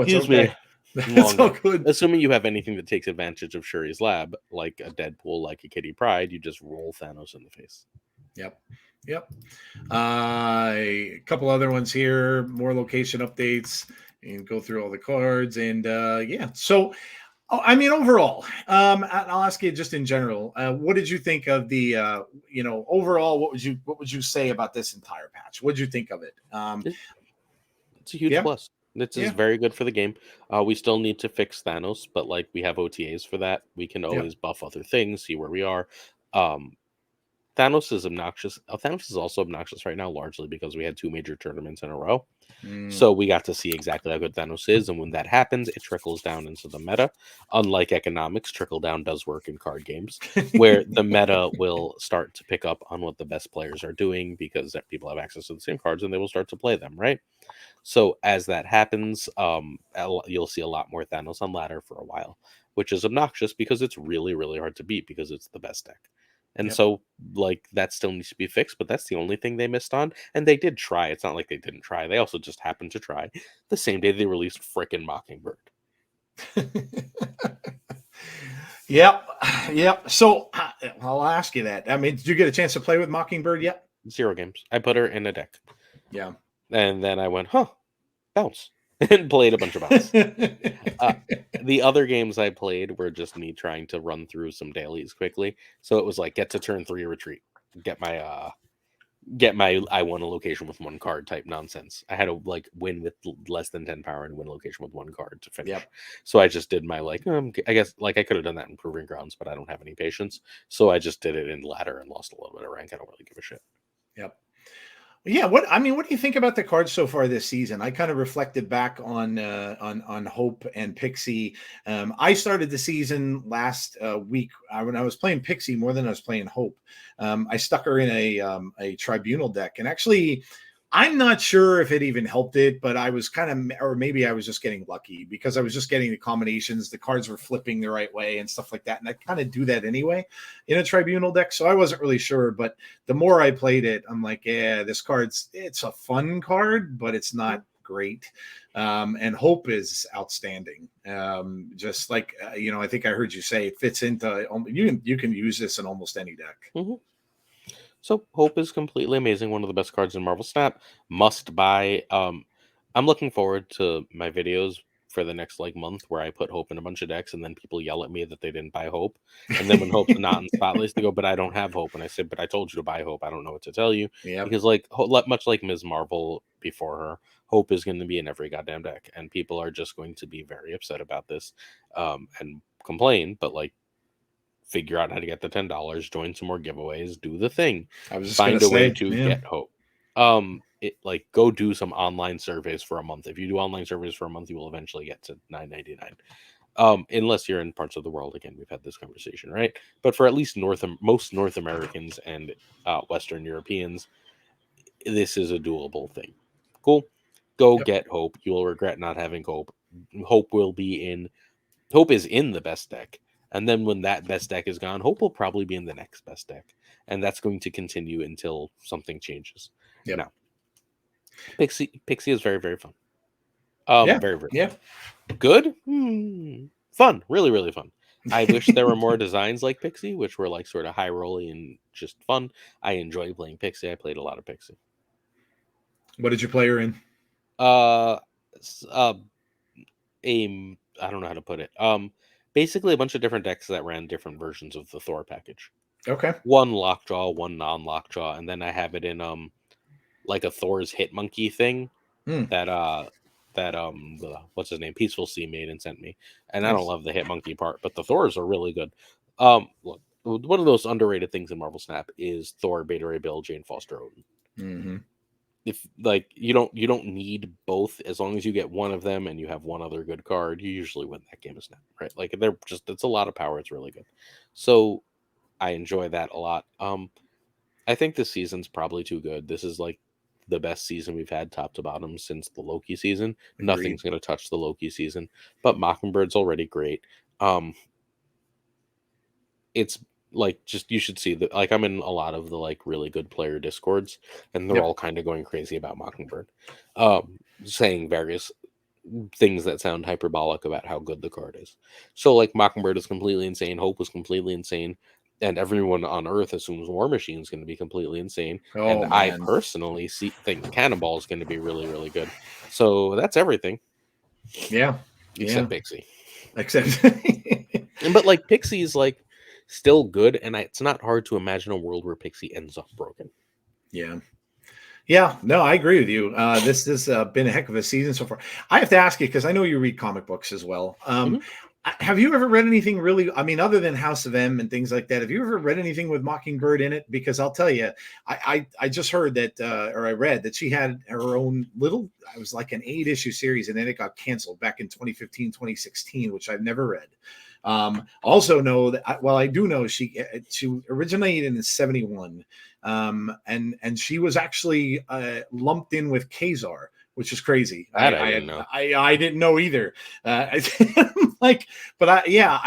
it's okay. It's all good. Assuming you have anything that takes advantage of Shuri's Lab, like a Deadpool, like a Kitty Pryde, you just roll Thanos in the face. Yep. A couple other ones here, more location updates, and go through all the cards, and So, I mean, overall, I'll ask you just in general, what did you think of the, overall? What would you say about this entire patch? What did you think of it? It's a huge plus. This is very good for the game. We still need to fix Thanos, but we have OTAs for that. We can always buff other things, see where we are. Thanos is obnoxious. Thanos is also obnoxious right now, largely because we had 2 major tournaments in a row. So we got to see exactly how good Thanos is, and when that happens, it trickles down into the meta. Unlike economics, trickle down does work in card games, where the meta will start to pick up on what the best players are doing because people have access to the same cards, and they will start to play them, right? So as that happens, you'll see a lot more Thanos on ladder for a while, which is obnoxious because it's really, really hard to beat because it's the best deck. And Yep. so, like, that still needs to be fixed, but that's the only thing they missed on. And they did try. It's not like they didn't try. They also just happened to try the same day they released frickin' Mockingbird. Yep. Yep. So I'll ask you that. I mean, did you get a chance to play with Mockingbird yet? 0 games. I put her in a deck. Yeah. And then I went, huh, bounce. And played a bunch of bounce. The other games I played were just me trying to run through some dailies quickly. So it was like get to turn 3 retreat. Get my I won a location with 1 card type nonsense. I had to like win with less than 10 power and win a location with 1 card to finish. Yep. So I just did my like I guess like I could have done that in Proving Grounds, but I don't have any patience. So I just did it in ladder and lost a little bit of rank. I don't really give a shit. Yep. Yeah, what do you think about the cards so far this season? I kind of reflected back on Hope and Pixie. I started the season last week when I was playing Pixie more than I was playing Hope. I stuck her in a Tribunal deck, and actually, I'm not sure if it even helped it, but I was kind of, or maybe I was just getting lucky because I was just getting the combinations. The cards were flipping the right way and stuff like that. And I kind of do that anyway in a Tribunal deck. So I wasn't really sure, but the more I played it, I'm like, yeah, it's a fun card, but it's not great. And Hope is outstanding. Just like, I think I heard you say it fits into, you can use this in almost any deck. Mm-hmm. So Hope is completely amazing. One of the best cards in Marvel Snap. Must buy. I'm looking forward to my videos for the next like month where I put Hope in a bunch of decks and then people yell at me that they didn't buy Hope. And then when Hope's not in spotlights, they go, "But I don't have Hope." And I said, "But I told you to buy Hope. I don't know what to tell you." Yeah. Because much like Ms. Marvel before her, Hope is going to be in every goddamn deck, and people are just going to be very upset about this, and complain. But like, figure out how to get the $10, join some more giveaways, do the thing. I was just Find gonna a way say, to yeah. get Hope. Go do some online surveys for a month. If you do online surveys for a month, you will eventually get to $9.99. Unless you're in parts of the world, again, we've had this conversation, right? But for at least most North Americans and Western Europeans, this is a doable thing. Cool. Go Yep. get Hope. You will regret not having Hope. Hope is in the best deck. And then when that best deck is gone, Hope will probably be in the next best deck. And that's going to continue until something changes. Yep. Now, Pixie is very, very fun. Yeah. Very, very Yeah. fun. Good? Fun. Really, really fun. I wish there were more designs like Pixie, which were like sort of high rolly and just fun. I enjoy playing Pixie. I played a lot of Pixie. What did you play her in? I don't know how to put it. Basically a bunch of different decks that ran different versions of the Thor package. Okay. One lockjaw, one non-lockjaw, and then I have it in like a Thor's Hit Monkey thing that what's his name, Peaceful Sea made and sent me. And I don't Nice. love the Hit Monkey part, but the Thors are really good. Look, one of those underrated things in Marvel Snap is Thor, Beta Ray Bill, Jane Foster Odin. Mm-hmm. If like you don't need both, as long as you get one of them and you have one other good card, you usually win that game of Snap, right? Like it's a lot of power. It's really good. So I enjoy that a lot. I think this season's probably too good. This is like the best season we've had top to bottom since the Loki season. Agreed. Nothing's gonna touch the Loki season, but Mockingbird's already great. It's like just you should see that like I'm in a lot of the like really good player discords and they're Yep. all kind of going crazy about Mockingbird, saying various things that sound hyperbolic about how good the card is. So like Mockingbird is completely insane, Hope was completely insane, and everyone on Earth assumes War Machine is going to be completely insane. Oh, And I man. personally think Cannonball is going to be really, really good. So that's everything. Yeah. Except Pixie. Except But like Pixie is like still good, and it's not hard to imagine a world where Pixie ends up broken. Yeah. Yeah, no, I agree with you. This has been a heck of a season so far. I have to ask you, because I know you read comic books as well. Have you ever read anything really, I mean, other than House of M and things like that, have you ever read anything with Mockingbird in it? Because I'll tell you, I just heard that, or I read that she had her own little, it was like an 8-issue series, and then it got canceled back in 2015, 2016, which I've never read. Also know that, I do know she originated in 71. And she was actually lumped in with Khazar, which is crazy. I didn't know. I didn't know either. I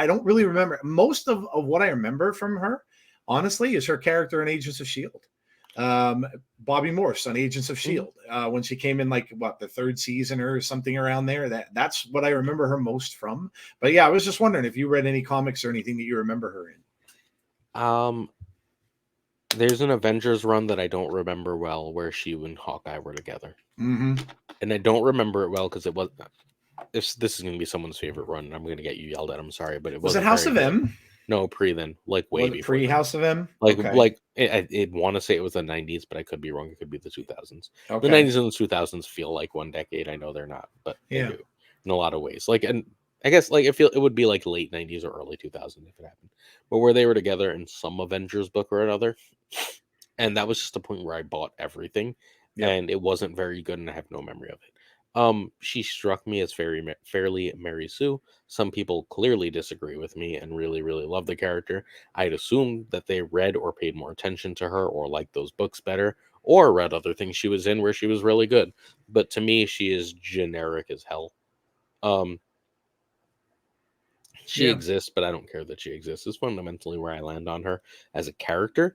don't really remember most of what I remember from her. honestly, is her character in Agents of Shield. Bobby Morse on Agents of Shield, when she came in, like what, the third season or something around there. That's what I remember her most from. But yeah, I was just wondering if you read any comics or anything that you remember her in. There's an Avengers run that I don't remember well where she and Hawkeye were together. Mm-hmm. And I don't remember it well because it was. If this is going to be someone's favorite run, I'm going to get you yelled at. I'm sorry, but it Was it wasn't House very of good. M? No, pre then, like way Was it before pre then. House of M? Like, Okay. like I want to say it was the 90s, but I could be wrong. It could be the 2000s. Okay. The 90s and the 2000s feel like one decade. I know they're not, but they do in a lot of ways. Like, and I guess like it would be like late 90s or early 2000s if it happened. But where they were together in some Avengers book or another, and that was just the point where I bought everything, and it wasn't very good, and I have no memory of it. She struck me as fairly Mary Sue. Some people clearly disagree with me and really, really love the character. I'd assume that they read or paid more attention to her or liked those books better or read other things she was in where she was really good. But to me, she is generic as hell. She exists, but I don't care that she exists. Is fundamentally where I land on her as a character.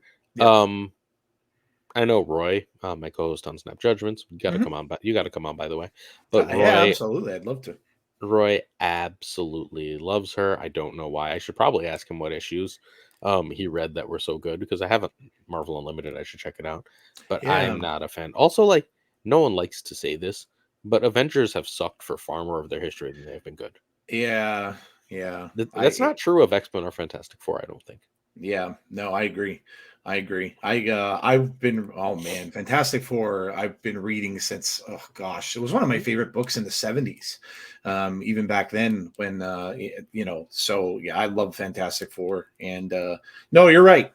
I know Roy, my co-host on Snap Judgments. You got to come on, but you got to come on, by the way. But Roy, yeah, absolutely, I'd love to. Roy absolutely loves her. I don't know why. I should probably ask him what issues he read that were so good because I haven't Marvel Unlimited. I should check it out. But I'm not a fan. Also, like no one likes to say this, but Avengers have sucked for far more of their history than they've been good. Yeah. That's not true of X-Men or Fantastic Four, I don't think. Yeah, no, I agree. I've been, oh man, Fantastic Four. I've been reading since, oh gosh, it was one of my favorite books in the 70s. Even back then when so yeah, I love Fantastic Four. And no, you're right.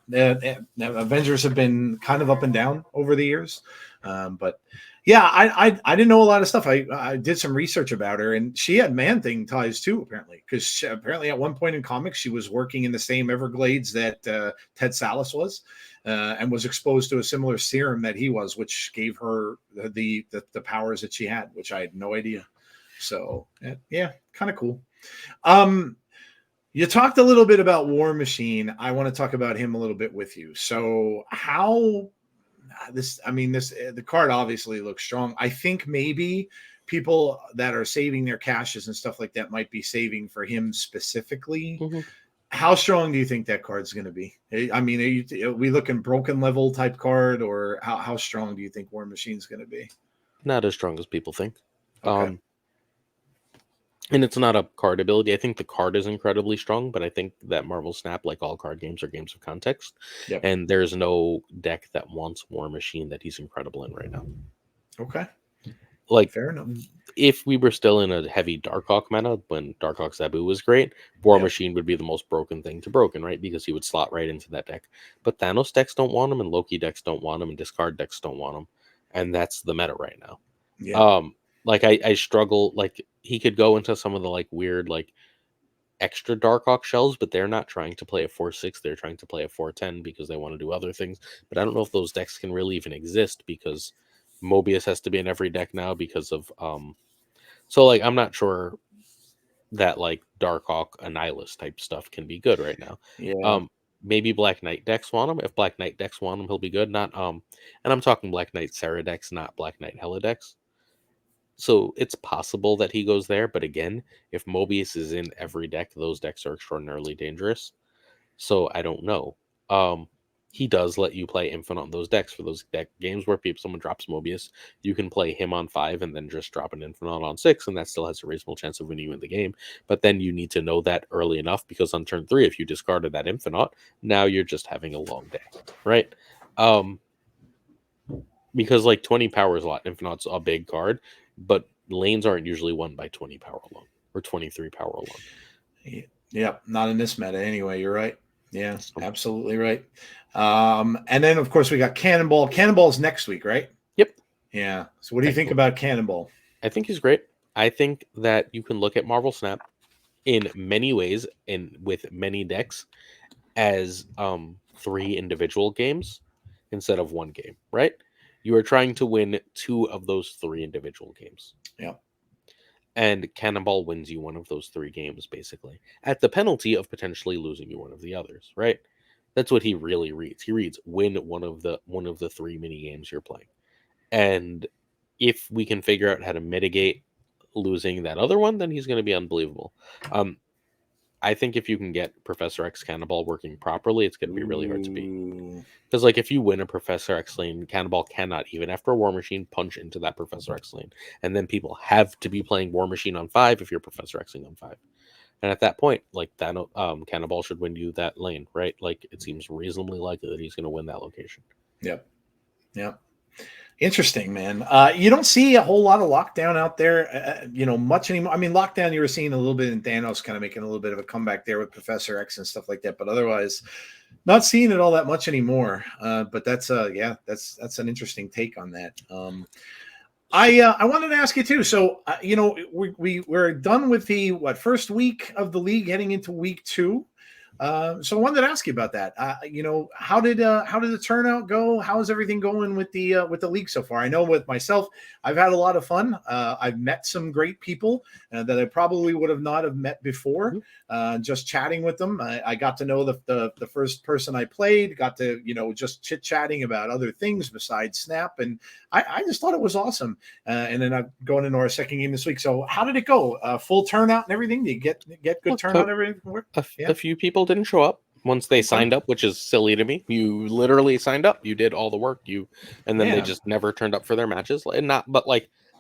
Avengers have been kind of up and down over the years. But yeah, I didn't know a lot of stuff. I did some research about her, and she had Man-Thing ties too, apparently, because apparently at one point in comics she was working in the same Everglades that Ted Sallis was, and was exposed to a similar serum that he was, which gave her the powers that she had, which I had no idea. So yeah, kind of cool. You talked a little bit about War Machine. I want to talk about him a little bit with you. So how the card obviously looks strong. I think maybe people that are saving their caches and stuff like that might be saving for him specifically. Mm-hmm. How strong do you think that card's going to be? I mean, are we looking broken level type card, or how strong do you think War Machine's going to be? Not as strong as people think. Okay. And it's not a card ability. I think the card is incredibly strong, but I think that Marvel Snap, like all card games, are games of context. Yep. And there's no deck that wants War Machine that he's incredible in right now. Okay. Like, fair enough. If we were still in a heavy Darkhawk meta when Darkhawk Zabu was great, War Machine would be the most broken thing to broken, right? Because he would slot right into that deck. But Thanos decks don't want him, and Loki decks don't want him, and discard decks don't want him. And that's the meta right now. Yeah. Like I struggle. Like he could go into some of the like weird like extra Darkhawk shells, but they're not trying to play a 4/6. They're trying to play a 4/10 because they want to do other things. But I don't know if those decks can really even exist because Mobius has to be in every deck now because of So like I'm not sure that like Darkhawk Annihilus type stuff can be good right now. Yeah. Maybe Black Knight decks want him. If Black Knight decks want him, he'll be good. Not and I'm talking Black Knight Sarah decks, not Black Knight Hella decks. So it's possible that he goes there, but again, if Mobius is in every deck, those decks are extraordinarily dangerous. So I don't know. He does let you play Infinite on those decks for those deck games where someone drops Mobius. You can play him on 5 and then just drop an Infinite on 6, and that still has a reasonable chance of winning you in the game. But then you need to know that early enough because on turn 3, if you discarded that Infinite, now you're just having a long day, right? Because like 20 power is a lot. Infinite's a big card, but lanes aren't usually won by 20 power alone or 23 power alone. Yeah, not in this meta anyway. You're right. Yeah, absolutely right. And then of course we got Cannonball. Cannonball's next week, right? Yep. Yeah. So what do you think about Cannonball? I think he's great. I think that you can look at Marvel Snap in many ways and with many decks as 3 individual games instead of 1 game, right? You are trying to win 2 of those 3 individual games. Yeah. And Cannonball wins you 1 of those 3 games, basically, at the penalty of potentially losing you 1 of the others, right? That's what he really reads. He reads win one of the 3 mini games you're playing. And if we can figure out how to mitigate losing that other one, then he's going to be unbelievable. I think if you can get Professor X Cannonball working properly, it's going to be really hard to beat. Ooh. Because, like, if you win a Professor X lane, Cannonball cannot, even after a War Machine, punch into that Professor X lane. And then people have to be playing War Machine on 5 if you're Professor Xing on 5. And at that point, like, Cannonball should win you that lane, right? Like, it seems reasonably likely that he's going to win that location. Yep. Yep. Interesting, man. You don't see a whole lot of lockdown out there, much anymore. I mean, lockdown, you were seeing a little bit in Thanos kind of making a little bit of a comeback there with Professor X and stuff like that. But otherwise, not seeing it all that much anymore. But that's that's an interesting take on that. I wanted to ask you too. So, we're done with the first week of the league, heading into week 2. So I wanted to ask you about that. How did the turnout go? How is everything going with the league so far? I know with myself, I've had a lot of fun. I've met some great people that I probably would have not have met before. Just chatting with them, I got to know the first person I played. Got to just chit chatting about other things besides Snap, and I just thought it was awesome. And then I'm going into our second game this week. So how did it go? Full turnout and everything? Did you get good turnout? Everything? A few people didn't show up once they signed up, which is silly to me. You literally signed up, you did all the work, and then they just never turned up for their matches, and but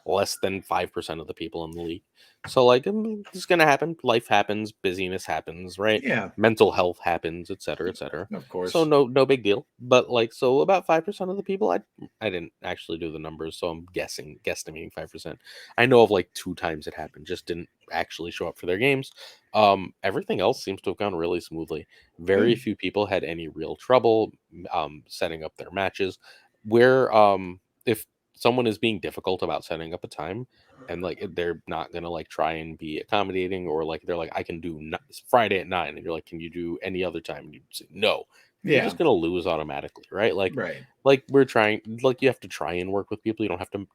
less than 5% of the people in the league. So this is gonna happen. Life happens, busyness happens, right? Yeah, mental health happens, etc., etc. of course. So no big deal. But so about 5% of the people, I didn't actually do the numbers, so I'm guesstimating 5%. I know of 2 times it happened, just didn't actually show up for their games. Everything else seems to have gone really smoothly. Very few people had any real trouble setting up their matches. Where if someone is being difficult about setting up a time, and they're not gonna try and be accommodating, or they're I can do Friday at 9, and you're can you do any other time, and you say no, you're just gonna lose automatically, right? Right. We're trying, you have to try and work with people. You don't have to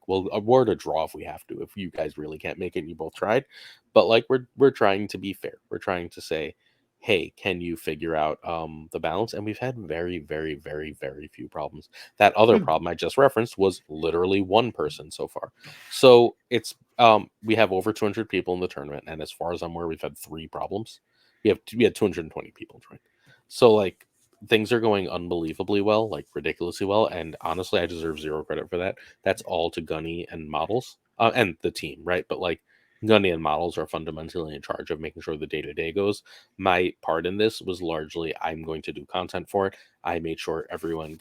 we'll award a draw if we have to, if you guys really can't make it and you both tried. But we're trying to be fair. We're trying to say, hey, can you figure out the balance? And we've had very, very, very, very few problems. That other problem I just referenced was literally one person so far. So it's we have over 200 people in the tournament, and as far as I'm aware, we've had 3 problems. We had 220 people join. So things are going unbelievably well, ridiculously well, and honestly, I deserve 0 credit for that. That's all to Gunny and Models and the team, right? But Gunny and Models are fundamentally in charge of making sure the day-to-day goes. My part in this was largely, I'm going to do content for it. I made sure everyone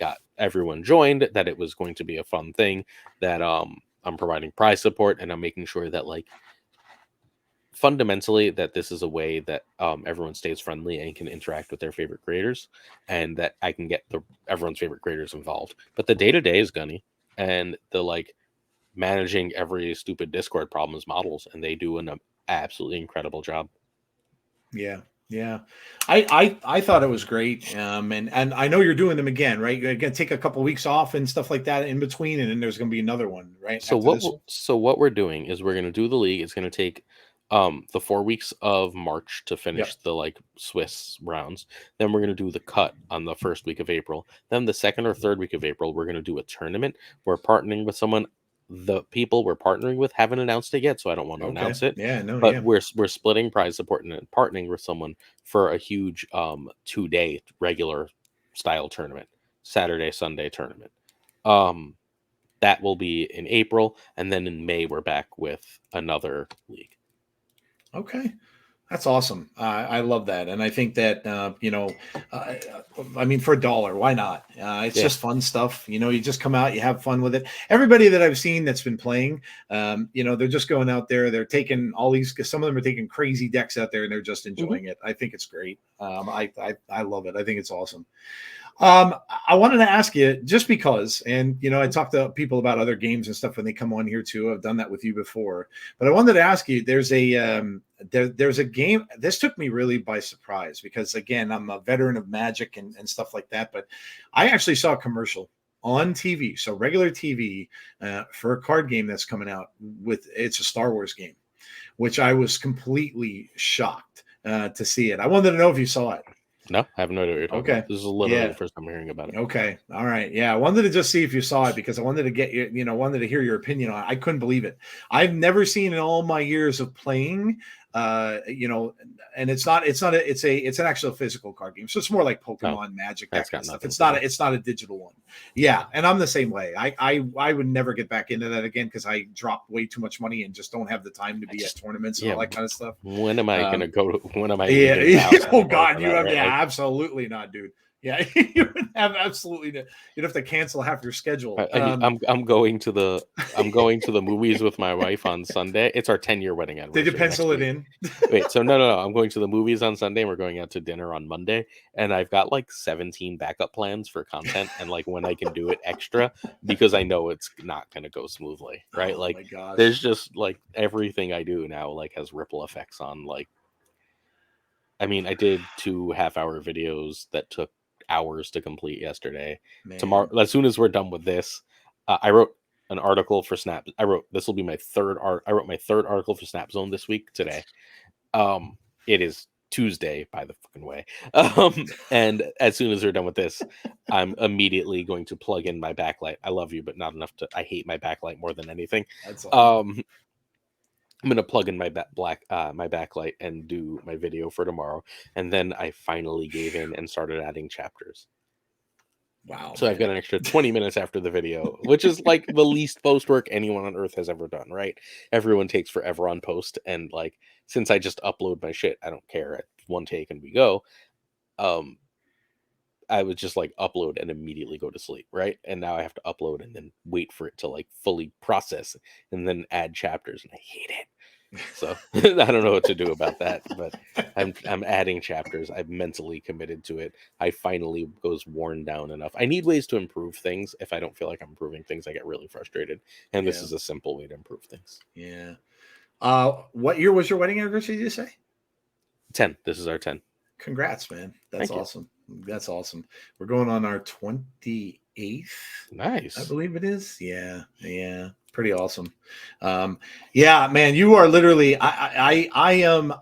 joined, that it was going to be a fun thing, that I'm providing prize support, and I'm making sure that fundamentally that this is a way that everyone stays friendly and can interact with their favorite creators, and that I can get everyone's favorite creators involved. But the day-to-day is Gunny, and the managing every stupid Discord problem is Models, and they do an absolutely incredible job. Yeah. I thought it was great. And I know you're doing them again, right? You're gonna take a couple of weeks off and stuff like that in between, and then there's gonna be another one, right? So what we're doing is we're gonna do the league. It's gonna take the 4 weeks of March to finish the Swiss rounds. Then we're gonna do the cut on the first week of April. Then the second or third week of April, we're gonna do a tournament. We're partnering with someone. The people we're partnering with haven't announced it yet, so I don't want to announce it. But we're splitting prize support and partnering with someone for a huge 2-day regular style tournament, Saturday Sunday tournament. That will be in April, and then in May we're back with another league. Okay. That's awesome. I love that. And I think that, I mean, for $1, why not? It's just fun stuff. You just come out, you have fun with it. Everybody that I've seen that's been playing, they're just going out there. They're taking some of them are taking crazy decks out there, and they're just enjoying it. I think it's great. I love it. I think it's awesome. I wanted to ask you, just because, and I talk to people about other games and stuff when they come on here too. I've done that with you before, but I wanted to ask you, there's a game. This took me really by surprise, because again, I'm a veteran of Magic and stuff like that, but I actually saw a commercial on TV, so regular TV, for a card game that's coming out it's a Star Wars game, which I was completely shocked to see it. I wanted to know if you saw it. No, I have no idea what you're talking Okay. about. This is literally Yeah. the first time I'm hearing about it. Okay. All right. Yeah. I wanted to just see if you saw it because I wanted to get you, wanted to hear your opinion on it. I couldn't believe it. I've never seen in all my years of playing, and it's an actual physical card game. So it's more like No, Pokemon, Magic, that that's kind got of stuff. nothing It's to not do. it's not a digital one. Yeah. And I'm the same way. I would never get back into that again because I dropped way too much money and just don't have the time to be at tournaments and all that kind of stuff. When am I gonna go to? When am I even Yeah. getting the house Oh anymore God, for you that? have Right? yeah, Like, absolutely not, dude. Yeah, you would have absolutely you'd have to cancel half your schedule. I'm going to the movies with my wife on Sunday. It's our 10-year wedding Did you anniversary next pencil it week. in? Wait, so no. I'm going to the movies on Sunday and we're going out to dinner on Monday. And I've got like 17 backup plans for content and like when I can do it extra because I know it's not gonna go smoothly. Right. Oh Like my gosh. there's just like everything I do now like has ripple effects on like I mean, I did 2 half-hour videos that took hours to complete yesterday. Tomorrow, Man. as soon as we're done with this, I wrote an article for Snap. This will be my third art. I wrote my third article for Snap Zone this week today. It is Tuesday, by the fucking way. And as soon as we're done with this, I'm immediately going to plug in my backlight. I love you, but not enough to. I hate my backlight more than anything. That's awesome. I'm gonna plug in my my backlight and do my video for tomorrow, and then I finally gave in and started adding chapters. Wow. So I've got an extra 20 minutes after the video, which is like the least post work anyone on earth has ever done. Right? Everyone takes forever on post, and like since I just upload my shit, I don't care. At one take and we go. Um, I would just like upload and immediately go to sleep, right? And now I have to upload and then wait for it to like fully process and then add chapters, and I hate it. So I don't know what to do about that, but I'm adding chapters. I'm mentally committed to it. I finally was worn down enough. I need ways to improve things. If I don't feel like I'm improving things, I get really frustrated. And this Yeah. is a simple way to improve things. Yeah. What year was your wedding anniversary, did you say? 10. This is our 10. Congrats, man. That's Thank you. awesome. That's awesome. We're going on our 28th. Nice. I believe it is. Yeah. Yeah. Pretty awesome. Yeah, man, you are literally, I am,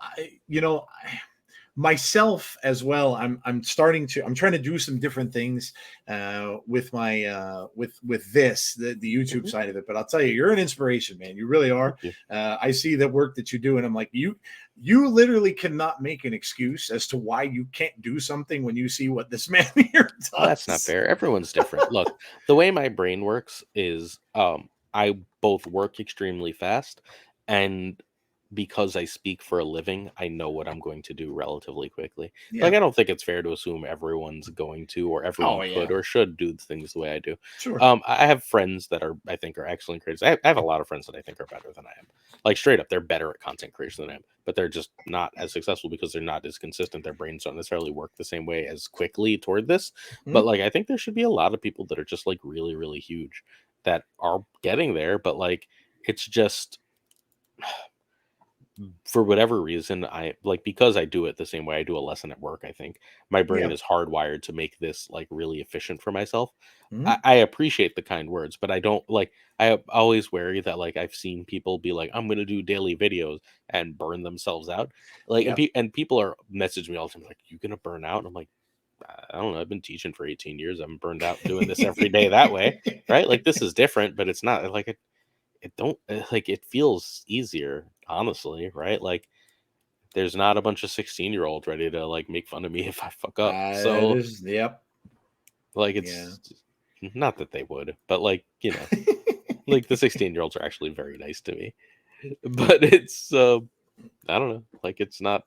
myself as well. I'm trying to do some different things with my with this the YouTube Mhm. side of it. But I'll tell you, you're an inspiration, man. You really are. Thank you. I see the work that you do, and I'm like, you literally cannot make an excuse as to why you can't do something when you see what this man here does. Well, that's not fair. Everyone's different. Look, the way my brain works is I both work extremely fast and because I speak for a living, I know what I'm going to do relatively quickly. Like Yeah. I don't think it's fair to assume everyone's going to or everyone Oh, yeah. could or should do things the way I do. Sure. I have friends that I think are excellent creators. I have a lot of friends that I think are better than I am. Like straight up, they're better at content creation than I am, but they're just not as successful because they're not as consistent. Their brains don't necessarily work the same way as quickly toward this. But like I think there should be a lot of people that are just like really, really huge that are getting there, but like it's just for whatever reason, I like because I do it the same way I do a lesson at work. I think my brain Yeah. is hardwired to make this like really efficient for myself. Mhm. I appreciate the kind words, but I don't like. I always worry that like I've seen people be like, "I'm going to do daily videos" and burn themselves out. Like, Yep. and people are messaging me all the time like, "You gonna burn out?" And I'm like, I don't know. I've been teaching for 18 years. I'm burned out doing this every day that way, right? Like this is different, but it's not like it don't like it feels easier honestly, right? Like there's not a bunch of 16-year-olds ready to like make fun of me if I fuck up, That so is, yep. like Yeah. it's not that they would, but like like the 16-year-olds are actually very nice to me, but it's I don't know, like it's not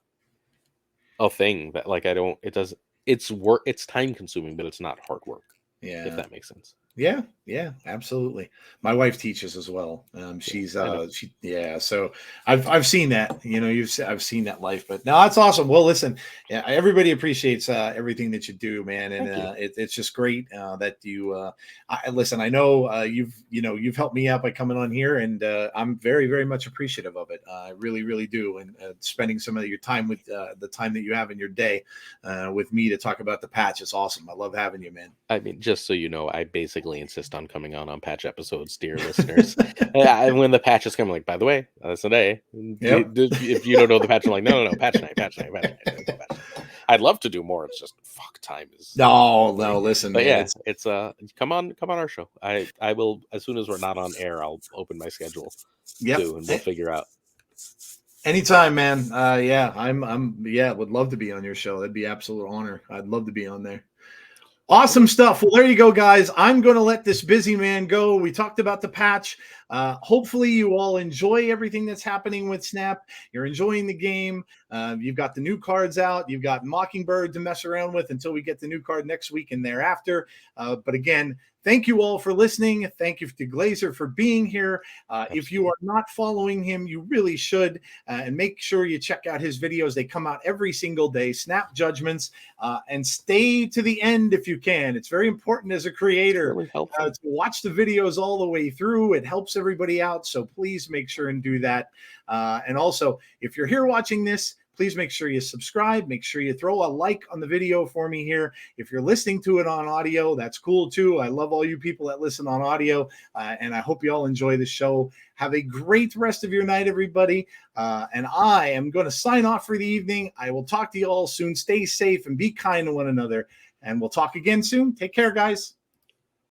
a thing that like I don't it does it's work, it's time consuming, but it's not hard work, if Yeah. that makes sense. Yeah, yeah, absolutely. My wife teaches as well. Yeah, She's I know. yeah. So I've seen that. I've seen that life. But no, that's awesome. Well, listen, yeah, everybody appreciates everything that you do, man, and Thank you. it's just great that you. Listen, I know you've helped me out by coming on here, and I'm very very much appreciative of it. I really really do, and spending some of your time with the time that you have in your day with me to talk about the patch is awesome. I love having you, man. I mean, just so you know, I basically insist on coming on patch episodes, dear listeners. And when the patches come, like, by the way, that's the day. Yep. If you don't know the patch, I'm like, no, patch night, patch night, patch night. Patch night. I'd love to do more. It's just fuck, time is. No, listen, But man. yeah, it's come on our show. I will, as soon as we're not on air, I'll open my schedule too, and we'll figure out. Anytime, man. Yeah, yeah, would love to be on your show. That'd be absolute honor. I'd love to be on there. Awesome stuff. Well, there you go, guys. I'm going to let this busy man go. We talked about the patch. Hopefully you all enjoy everything that's happening with Snap. You're enjoying the game. You've got the new cards out. You've got Mockingbird to mess around with until we get the new card next week and thereafter. But again, thank you all for listening. Thank you to Glazer for being here. If you are not following him, you really should. And make sure you check out his videos. They come out every single day, Snap Judgments. And stay to the end if you can. It's very important as a creator Really to watch the videos all the way through. It helps everybody out. So please make sure and do that. And also, if you're here watching this, please make sure you subscribe. Make sure you throw a like on the video for me here. If you're listening to it on audio, that's cool too. I love all you people that listen on audio, and I hope you all enjoy the show. Have a great rest of your night, everybody. And I am going to sign off for the evening. I will talk to you all soon. Stay safe and be kind to one another. And we'll talk again soon. Take care, guys.